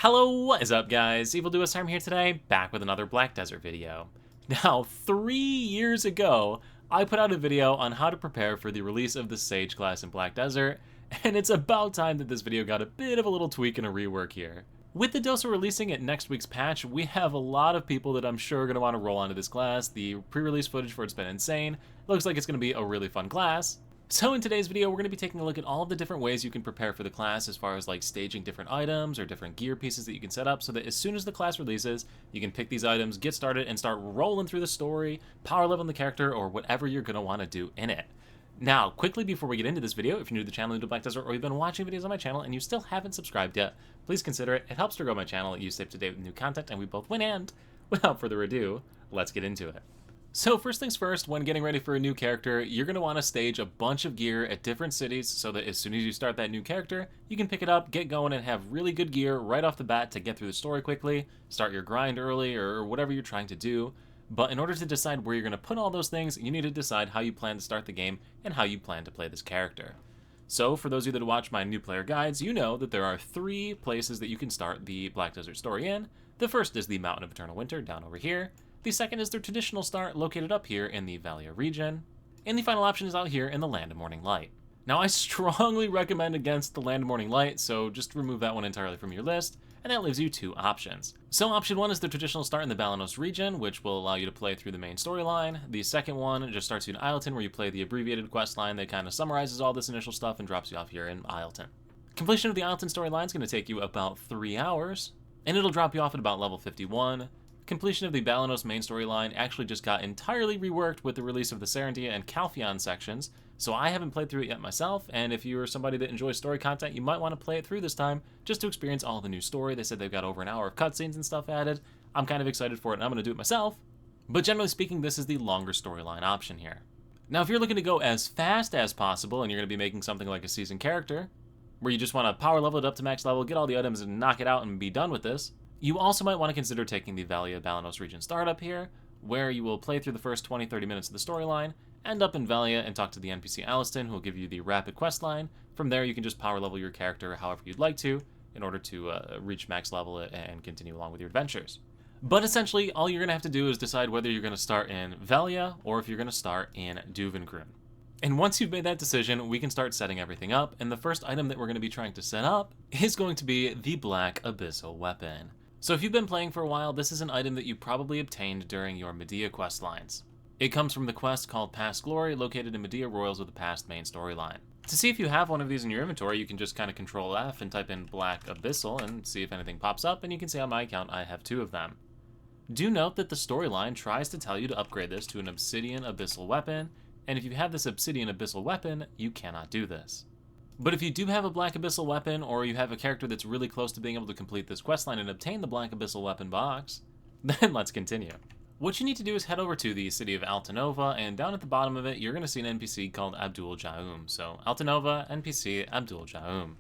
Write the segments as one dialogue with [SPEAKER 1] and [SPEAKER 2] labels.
[SPEAKER 1] Hello, what is up guys? Evil Duo Storm here today, back with another Black Desert video. Now, 3 years ago, I put out a video on how to prepare for the release of the Sage class in Black Desert, and it's about time that this video got a bit of a little tweak and a rework here. With the Dosa releasing at next week's patch, we have a lot of people that I'm sure are going to want to roll onto this class. The pre-release footage for it's been insane. Looks like it's going to be a really fun class. So in today's video, we're going to be taking a look at all of the different ways you can prepare for the class as far as like staging different items or different gear pieces that you can set up so that as soon as the class releases, you can pick these items, get started, and start rolling through the story, power leveling the character, or whatever you're going to want to do in it. Now, quickly before we get into this video, if you're new to the channel, new to Black Desert, or you've been watching videos on my channel and you still haven't subscribed yet, please consider it. It helps to grow my channel, you stay up to date with new content, and we both win. And without further ado, let's get into it. So first things first, when getting ready for a new character, you're going to want to stage a bunch of gear at different cities so that as soon as you start that new character, you can pick it up, get going, and have really good gear right off the bat to get through the story quickly, start your grind early, or whatever you're trying to do. But in order to decide where you're going to put all those things, you need to decide how you plan to start the game and how you plan to play this character. So for those of you that watch my new player guides, you know that there are 3 places that you can start the Black Desert story in. The first is the Mountain of Eternal Winter down over here. The second is their traditional start located up here in the Valia region. And the final option is out here in the Land of Morning Light. Now I strongly recommend against the Land of Morning Light, so just remove that one entirely from your list, and that leaves you 2 options. So option 1 is the traditional start in the Balanos region, which will allow you to play through the main storyline. The second one just starts you in Isleton, where you play the abbreviated quest line that kind of summarizes all this initial stuff and drops you off here in Isleton. Completion of the Isleton storyline is going to take you about 3 hours, and it'll drop you off at about level 51. Completion of the Balanos main storyline actually just got entirely reworked with the release of the Serendia and Calpheon sections, so I haven't played through it yet myself, and if you're somebody that enjoys story content, you might want to play it through this time just to experience all the new story. They said they've got over an hour of cutscenes and stuff added. I'm kind of excited for it, and I'm going to do it myself, but generally speaking, this is the longer storyline option here. Now, if you're looking to go as fast as possible, and you're going to be making something like a seasoned character, where you just want to power level it up to max level, get all the items, and knock it out and be done with this, you also might want to consider taking the Valia Balanos region startup here, where you will play through the first 20-30 minutes of the storyline, end up in Valia and talk to the NPC Aliston, who will give you the rapid quest line. From there, you can just power level your character however you'd like to, in order to reach max level and continue along with your adventures. But essentially, all you're going to have to do is decide whether you're going to start in Valia, or if you're going to start in Duvengrun. And once you've made that decision, we can start setting everything up, and the first item that we're going to be trying to set up is going to be the Black Abyssal Weapon. So if you've been playing for a while, this is an item that you probably obtained during your Medea quest lines. It comes from the quest called Past Glory, located in Medea Royals with the past main storyline. To see if you have one of these in your inventory, you can just kind of Control F and type in Black Abyssal and see if anything pops up, and you can see on my account I have 2 of them. Do note that the storyline tries to tell you to upgrade this to an Obsidian Abyssal Weapon, and if you have this Obsidian Abyssal Weapon, you cannot do this. But if you do have a Black Abyssal Weapon, or you have a character that's really close to being able to complete this questline and obtain the Black Abyssal Weapon box, then let's continue. What you need to do is head over to the city of Altanova, and down at the bottom of it, you're going to see an NPC called Abdul Jaum. So Altanova, NPC, Abdul Jaum.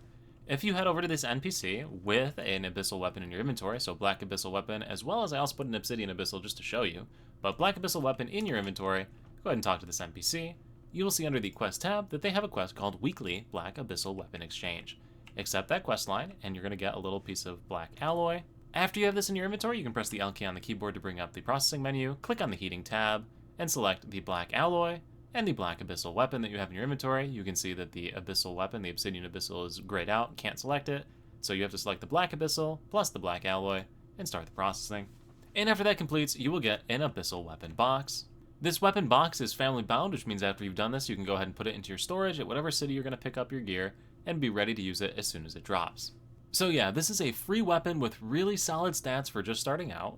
[SPEAKER 1] If you head over to this NPC with an Abyssal Weapon in your inventory, so Black Abyssal Weapon, as well as I also put an Obsidian Abyssal just to show you, but Black Abyssal Weapon in your inventory, go ahead and talk to this NPC. You will see under the quest tab that they have a quest called Weekly Black Abyssal Weapon Exchange. Accept that quest line, and you're going to get a little piece of black alloy. After you have this in your inventory, you can press the L key on the keyboard to bring up the processing menu, click on the heating tab, and select the black alloy and the Black Abyssal Weapon that you have in your inventory. You can see that the Abyssal Weapon, the Obsidian Abyssal, is grayed out, can't select it, so you have to select the Black Abyssal plus the black alloy and start the processing. And after that completes, you will get an Abyssal Weapon box. This weapon box is family bound, which means after you've done this, you can go ahead and put it into your storage at whatever city you're going to pick up your gear and be ready to use it as soon as it drops. So yeah, this is a free weapon with really solid stats for just starting out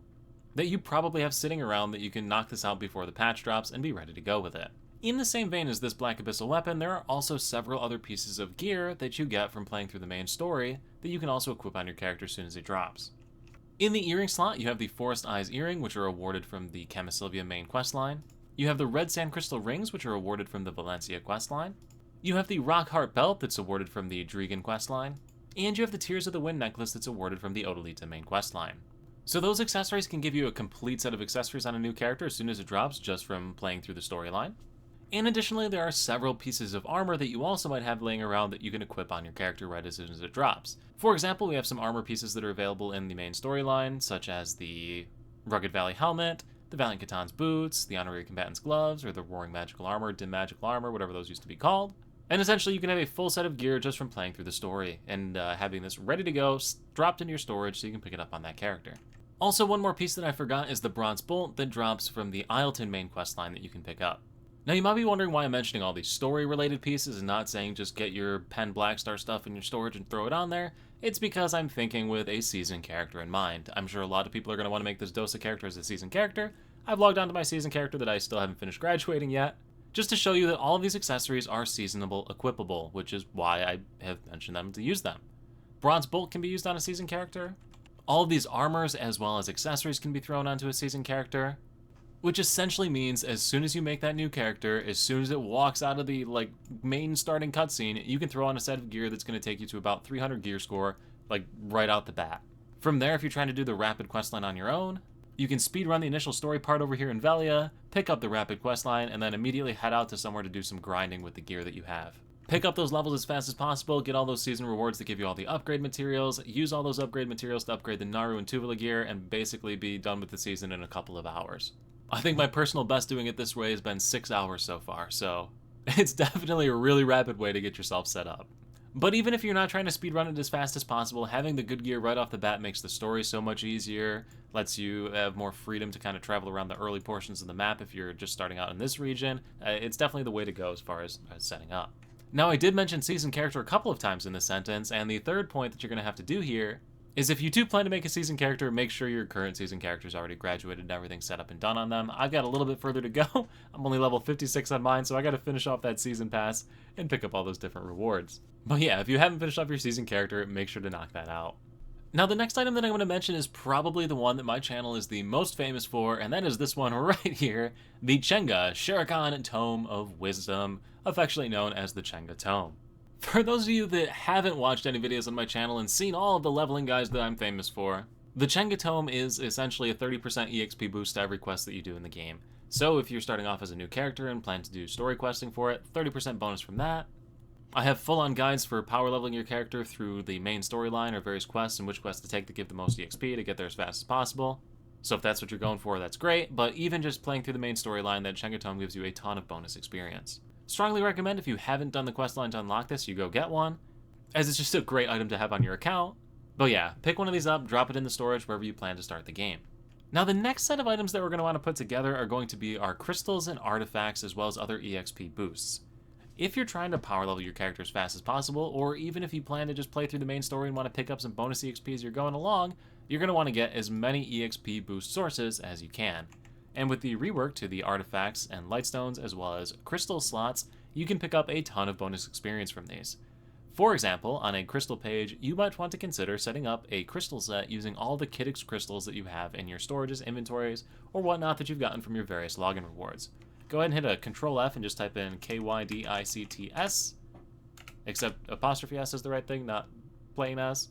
[SPEAKER 1] that you probably have sitting around that you can knock this out before the patch drops and be ready to go with it. In the same vein as this Black Abyssal Weapon, there are also several other pieces of gear that you get from playing through the main story that you can also equip on your character as soon as it drops. In the earring slot, you have the Forest Eyes earring, which are awarded from the Chemisylvia main questline. You have the Red Sand Crystal rings, which are awarded from the Valencia questline. You have the Rock Heart belt that's awarded from the Drigan questline. And you have the Tears of the Wind necklace that's awarded from the Odalita main questline. So those accessories can give you a complete set of accessories on a new character as soon as it drops, just from playing through the storyline. And additionally, there are several pieces of armor that you also might have laying around that you can equip on your character right as soon as it drops. For example, we have some armor pieces that are available in the main storyline, such as the Rugged Valley helmet, the Valiant Catan's boots, the Honorary Combatant's gloves, or the Roaring Magical Armor, Dim Magical Armor, whatever those used to be called. And essentially, you can have a full set of gear just from playing through the story, and having this ready to go, dropped in your storage so you can pick it up on that character. Also, one more piece that I forgot is the Bronze Bolt that drops from the Isleton main questline that you can pick up. Now, you might be wondering why I'm mentioning all these story-related pieces and not saying just get your Pen Blackstar stuff in your storage and throw it on there. It's because I'm thinking with a seasoned character in mind. I'm sure a lot of people are going to want to make this Dosa character as a seasoned character. I've logged onto my seasoned character that I still haven't finished graduating yet, just to show you that all of these accessories are seasonable equipable, which is why I have mentioned them to use them. Bronze Bolt can be used on a seasoned character. All of these armors as well as accessories can be thrown onto a seasoned character. Which essentially means as soon as you make that new character, as soon as it walks out of the main starting cutscene, you can throw on a set of gear that's going to take you to about 300 gear score, right out the bat. From there, if you're trying to do the rapid questline on your own, you can speedrun the initial story part over here in Velia, pick up the rapid questline, and then immediately head out to somewhere to do some grinding with the gear that you have. Pick up those levels as fast as possible, get all those season rewards that give you all the upgrade materials, use all those upgrade materials to upgrade the Naru and Tuvala gear, and basically be done with the season in a couple of hours. I think my personal best doing it this way has been 6 hours so far, so it's definitely a really rapid way to get yourself set up. But even if you're not trying to speedrun it as fast as possible, having the good gear right off the bat makes the story so much easier, lets you have more freedom to kind of travel around the early portions of the map if you're just starting out in this region. It's definitely the way to go as far as setting up. Now, I did mention seasoned character a couple of times in this sentence, and the third point that you're going to have to do here is if you do plan to make a seasoned character, make sure your current seasoned character's already graduated and everything's set up and done on them. I've got a little bit further to go. I'm only level 56 on mine, so I got to finish off that season pass and pick up all those different rewards. But yeah, if you haven't finished off your seasoned character, make sure to knock that out. Now, the next item that I'm going to mention is probably the one that my channel is the most famous for, and that is this one right here, the Chenga Shuriken Tome of Wisdom, affectionately known as the Chenga Tome. For those of you that haven't watched any videos on my channel and seen all of the leveling guides that I'm famous for, the Chenga Tome is essentially a 30% EXP boost to every quest that you do in the game. So if you're starting off as a new character and plan to do story questing for it, 30% bonus from that. I have full-on guides for power leveling your character through the main storyline or various quests and which quests to take to give the most EXP to get there as fast as possible. So if that's what you're going for, that's great, but even just playing through the main storyline, that Chenga Tome gives you a ton of bonus experience. Strongly recommend if you haven't done the questline to unlock this, you go get one, as it's just a great item to have on your account. But yeah, pick one of these up, drop it in the storage wherever you plan to start the game. Now, the next set of items that we're going to want to put together are going to be our crystals and artifacts as well as other EXP boosts. If you're trying to power level your character as fast as possible, or even if you plan to just play through the main story and want to pick up some bonus EXP as you're going along, you're going to want to get as many EXP boost sources as you can. And with the rework to the artifacts and lightstones as well as crystal slots, you can pick up a ton of bonus experience from these. For example, on a crystal page, you might want to consider setting up a crystal set using all the Kittix crystals that you have in your storages, inventories, or whatnot that you've gotten from your various login rewards. Go ahead and hit a Control F and just type in KYDICTS, except apostrophe S is the right thing, not plain S,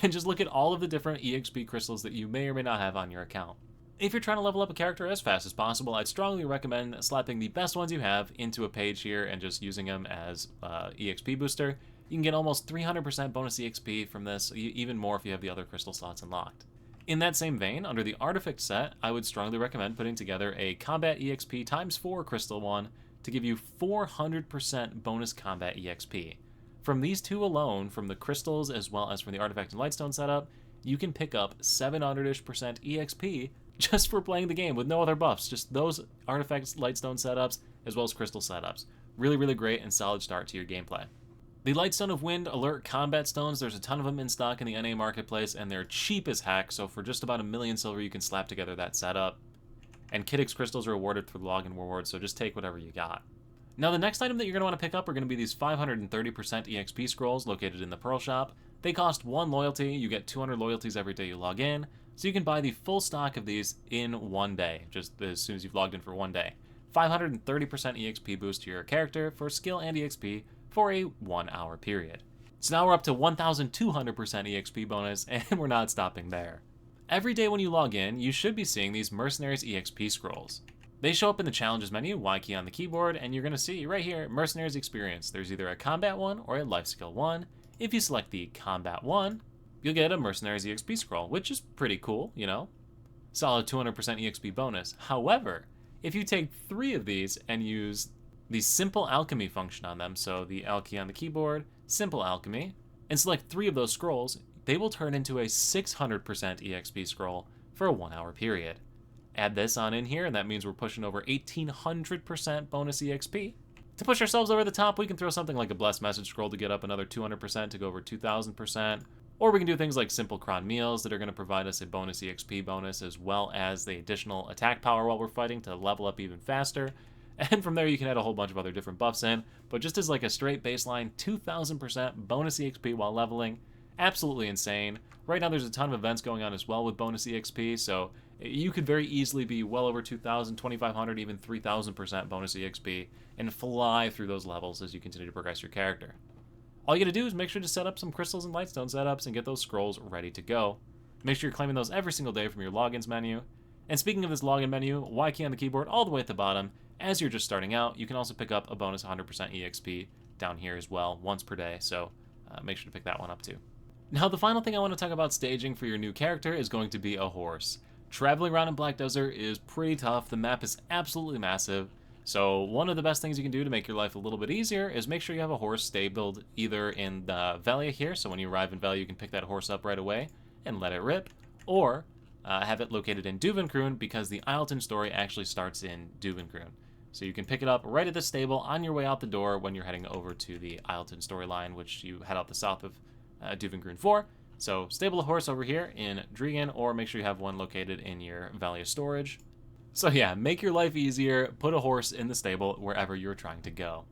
[SPEAKER 1] and just look at all of the different EXP crystals that you may or may not have on your account. If you're trying to level up a character as fast as possible, I'd strongly recommend slapping the best ones you have into a page here and just using them as EXP booster. You can get almost 300% bonus EXP from this, even more if you have the other crystal slots unlocked. In that same vein, under the artifact set, I would strongly recommend putting together a combat EXP times 4 crystal one to give you 400% bonus combat EXP. From these two alone, from the crystals as well as from the artifact and lightstone setup, you can pick up 700%-ish EXP just for playing the game with no other buffs, just those artifacts, lightstone setups, as well as crystal setups. Really, really great and solid start to your gameplay. The Lightstone of Wind Alert Combat Stones, there's a ton of them in stock in the NA marketplace, and they're cheap as heck, so for just about 1,000,000 silver you can slap together that setup. And Kittix crystals are awarded for the login rewards, so just take whatever you got. Now, the next item that you're going to want to pick up are going to be these 530% EXP scrolls located in the Pearl Shop. They cost 1 loyalty, you get 200 loyalties every day you log in, so you can buy the full stock of these in one day, just as soon as you've logged in for one day. 530% EXP boost to your character for skill and EXP for a 1-hour period. So now we're up to 1,200% EXP bonus, and we're not stopping there. Every day when you log in, you should be seeing these Mercenaries EXP scrolls. They show up in the challenges menu, Y key on the keyboard, and you're going to see right here, Mercenaries Experience. There's either a Combat 1 or a Life Skill 1. If you select the Combat 1, you'll get a Mercenaries EXP scroll, which is pretty cool, you know? Solid 200% EXP bonus. However, if you take 3 of these and use the Simple Alchemy function on them, so the L key on the keyboard, Simple Alchemy, and select 3 of those scrolls, they will turn into a 600% EXP scroll for a 1-hour period. Add this on in here, and that means we're pushing over 1800% bonus EXP. To push ourselves over the top, we can throw something like a Blessed Message scroll to get up another 200% to go over 2000%. Or we can do things like Simple Cron Meals that are going to provide us a bonus EXP bonus, as well as the additional attack power while we're fighting to level up even faster. And from there you can add a whole bunch of other different buffs in, but just as like a straight baseline, 2000% bonus EXP while leveling. Absolutely insane. Right now there's a ton of events going on as well with bonus EXP, so you could very easily be well over 2,000, 2,500, even 3,000% bonus EXP and fly through those levels as you continue to progress your character. All you gotta do is make sure to set up some crystals and lightstone setups and get those scrolls ready to go. Make sure you're claiming those every single day from your logins menu. And speaking of this login menu, Y key on the keyboard all the way at the bottom. As you're just starting out, you can also pick up a bonus 100% EXP down here as well, once per day, so make sure to pick that one up too. Now, the final thing I want to talk about staging for your new character is going to be a horse. Traveling around in Black Desert is pretty tough. The map is absolutely massive. So one of the best things you can do to make your life a little bit easier is make sure you have a horse stabled either in the Valia here, so when you arrive in Valia you can pick that horse up right away and let it rip, or have it located in Duvenkroon because the Isleton story actually starts in Duvenkroon. So you can pick it up right at the stable on your way out the door when you're heading over to the Isleton storyline, which you head out the south of Duvenkroon for. So stable a horse over here in Drigan, or make sure you have one located in your Valia storage. So yeah, make your life easier, put a horse in the stable wherever you're trying to go.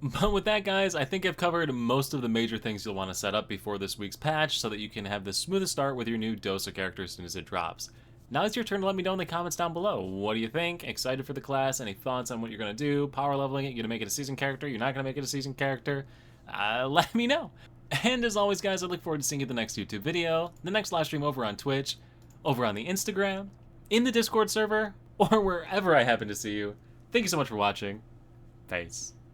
[SPEAKER 1] But with that, guys, I think I've covered most of the major things you'll want to set up before this week's patch so that you can have the smoothest start with your new Dosa character as soon as it drops. Now it's your turn to let me know in the comments down below. What do you think? Excited for the class? Any thoughts on what you're going to do? Power leveling it? You're going to make it a season character? You're not going to make it a season character? Let me know. And as always, guys, I look forward to seeing you in the next YouTube video, the next live stream over on Twitch, over on the Instagram, in the Discord server, or wherever I happen to see you. Thank you so much for watching. Peace.